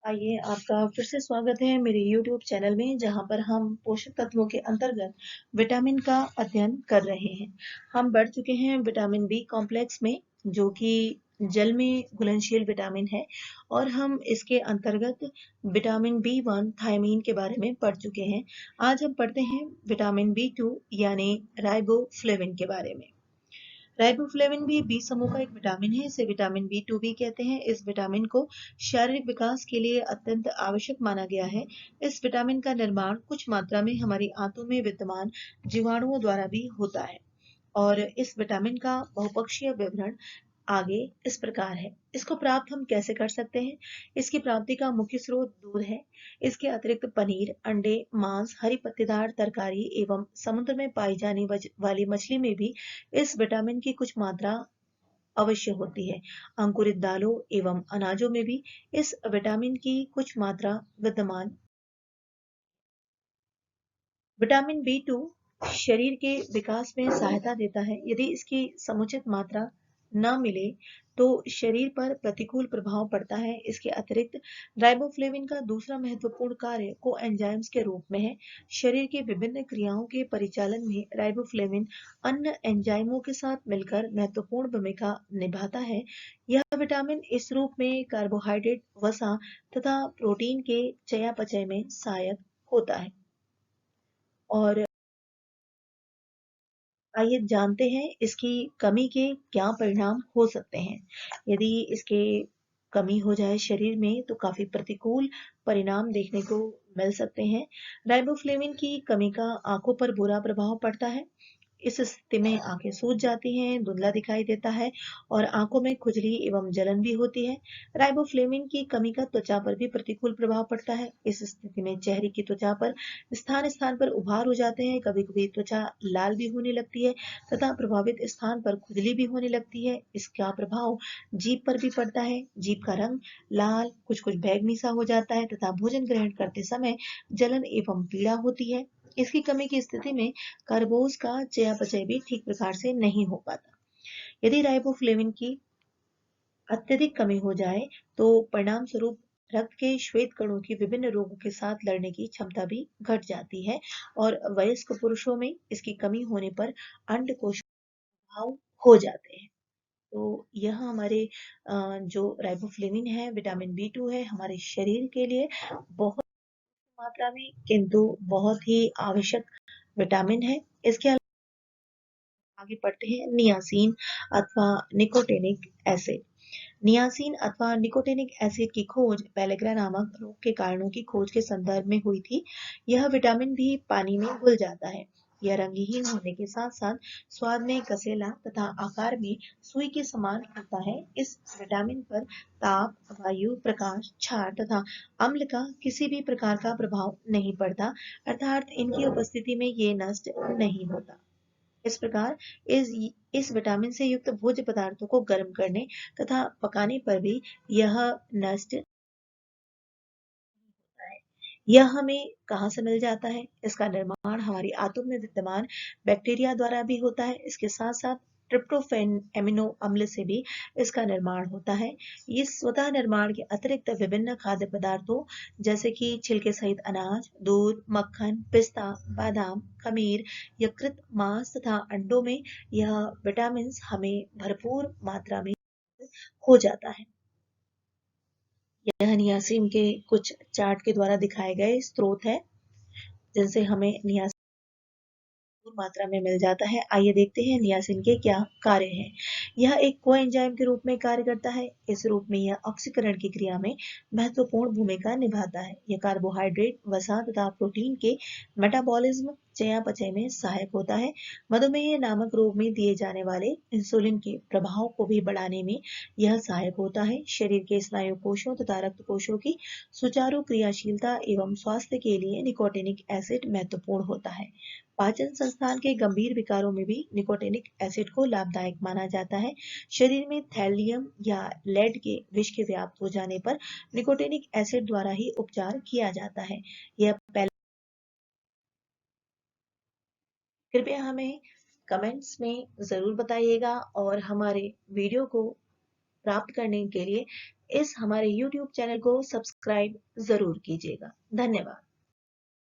आइए आपका फिर से स्वागत है मेरे YouTube चैनल में जहां पर हम पोषक तत्वों के अंतर्गत विटामिन का अध्ययन कर रहे हैं। हम बढ़ चुके हैं विटामिन बी कॉम्प्लेक्स में जो कि जल में घुलनशील विटामिन है और हम इसके अंतर्गत विटामिन बी 1 थायमीन के बारे में पढ़ चुके हैं। आज हम पढ़ते हैं विटामिन बी 2 यानी राइबोफ्लेविन के बारे में। राइबोफ्लेविन भी बी समूह का एक विटामिन है। इसे विटामिन बी 2 भी कहते हैं। इस विटामिन को शारीरिक विकास के लिए अत्यंत आवश्यक माना गया है। इस विटामिन का निर्माण कुछ मात्रा में हमारी आंतों में विद्यमान जीवाणुओं द्वारा भी होता है और इस विटामिन का बहुपक्षीय विवरण आगे इस प्रकार है। इसको प्राप्त हम कैसे कर सकते हैं? इसकी प्राप्ति का मुख्य स्रोत दूध है। इसके अतिरिक्त पनीर, अंडे, मांस, हरी पत्तेदार तरकारी एवं समुद्र में पाई जाने वाली मछली में भी इस विटामिन की कुछ मात्रा अवश्य होती है। अंकुरित दालों एवं अनाजों में भी इस विटामिन की कुछ मात्रा विद्यमान। विटामिन बी 2 शरीर के विकास में सहायता देता है। यदि इसकी समुचित मात्रा न मिले तो शरीर पर प्रतिकूल प्रभाव पड़ता है। इसके अतिरिक्त राइबोफ्लेविन का दूसरा महत्वपूर्ण कार्य कोएंजाइम्स के रूप में है। शरीर की विभिन्न क्रियाओं के परिचालन में राइबोफ्लेविन अन्य एंजाइमों के साथ मिलकर महत्वपूर्ण भूमिका निभाता है। यह विटामिन इस रूप में कार्बोहाइड्रेट, वसा तथा प्रोटीन के चयापचय में सहायक होता है। और आइए जानते हैं इसकी कमी के क्या परिणाम हो सकते हैं। यदि इसके कमी हो जाए शरीर में तो काफी प्रतिकूल परिणाम देखने को मिल सकते हैं। राइबोफ्लेविन की कमी का आंखों पर बुरा प्रभाव पड़ता है। इस स्थिति में आंखें सूज जाती हैं, धुंधला दिखाई देता है और आंखों में खुजली एवं जलन भी होती है। राइबोफ्लेविन की कमी का त्वचा पर भी प्रतिकूल प्रभाव पड़ता है। इस स्थिति में चेहरे की त्वचा पर स्थान स्थान पर उभार हो जाते हैं। कभी कभी त्वचा लाल भी होने लगती है तथा प्रभावित स्थान पर खुजली भी होने लगती है। इसका प्रभाव जीभ पर भी पड़ता है। जीभ का रंग लाल, कुछ कुछ बैंगनी सा हो जाता है तथा भोजन ग्रहण करते समय जलन एवं पीड़ा होती है। इसकी कमी की स्थिति में कर्बोज का चयापचय भी ठीक प्रकार से नहीं हो पाता। यदि राइबोफ्लेविन की अत्यधिक कमी हो जाए तो परिणाम स्वरूप रक्त के श्वेत कणों की विभिन्न रोगों के साथ लड़ने की क्षमता भी घट जाती है और वयस्क पुरुषों में इसकी कमी होने पर अंडकोश घाव हो जाते हैं। तो यह हमारे जो राइबोफ्लेविन है, विटामिन बी 2 है, हमारे शरीर के लिए बहुत मात्रा में किंतु बहुत ही आवश्यक विटामिन है। इसके आगे पढ़ते हैं नियासिन अथवा निकोटिनिक एसिड। नियासिन अथवा निकोटिनिक एसिड की खोज पेलेग्रा नामक रोग के कारणों की खोज के संदर्भ में हुई थी। यह विटामिन भी पानी में घुल जाता है। यह रंगहीन होने के साथ साथ स्वाद में कसेला तथा आकार में सुई के समान होता है। इस विटामिन पर ताप, वायु, प्रकाश, क्षार तथा अम्ल का किसी भी प्रकार का प्रभाव नहीं पड़ता, अर्थात इनकी उपस्थिति में ये नष्ट नहीं होता। इस प्रकार इस इस विटामिन से युक्त भोज्य पदार्थों को गर्म करने तथा पकाने पर भी यह नष्ट होता है। यह हमें कहाँ से मिल जाता है? इसका निर्माण हमारी आंतों में विद्यमान बैक्टीरिया द्वारा भी होता है। इसके साथ साथ ट्रिप्टोफैन एमिनो अम्ल से भी इसका निर्माण होता है। ये स्वतः निर्माण के अतिरिक्त विभिन्न खाद्य पदार्थों जैसे कि छिलके सहित अनाज, दूध, मक्खन, पिस्ता, बादाम, खमीर, यकृत, मांस तथा अंडों में यह विटामिन हमें भरपूर मात्रा में हो जाता है। यह नियासिन के कुछ चार्ट के द्वारा दिखाए गए स्रोत है जिनसे हमें नियासिन मात्रा में मिल जाता है। आइए देखते हैं नियासिन के क्या कार्य हैं। यह एक कोएंजाइम के रूप में कार्य करता है। इस रूप में यह ऑक्सीकरण की क्रिया में महत्वपूर्ण भूमिका निभाता है। यह कार्बोहाइड्रेट, वसा तथा प्रोटीन के मेटाबॉलिज्म, चयापचय में सहायक होता है। मधुमेह नामक रोग में दिए जाने वाले इंसुलिन के प्रभाव को भी बढ़ाने में यह सहायक होता है। शरीर के स्नायु कोशों तथा रक्त कोशों की सुचारू क्रियाशीलता एवं स्वास्थ्य के लिए निकोटिनिक एसिड महत्वपूर्ण होता है। पाचन संस्थान के गंभीर विकारों में भी निकोटिनिक एसिड को लाभदायक माना जाता है। शरीर में थैलियम या लेड के विष के व्याप्त हो जाने पर निकोटिनिक एसिड द्वारा ही उपचार किया जाता है। यह पहले कृपया हमें कमेंट्स में जरूर बताइएगा और हमारे वीडियो को प्राप्त करने के लिए इस हमारे YouTube चैनल को सब्सक्राइब जरूर कीजिएगा। धन्यवाद।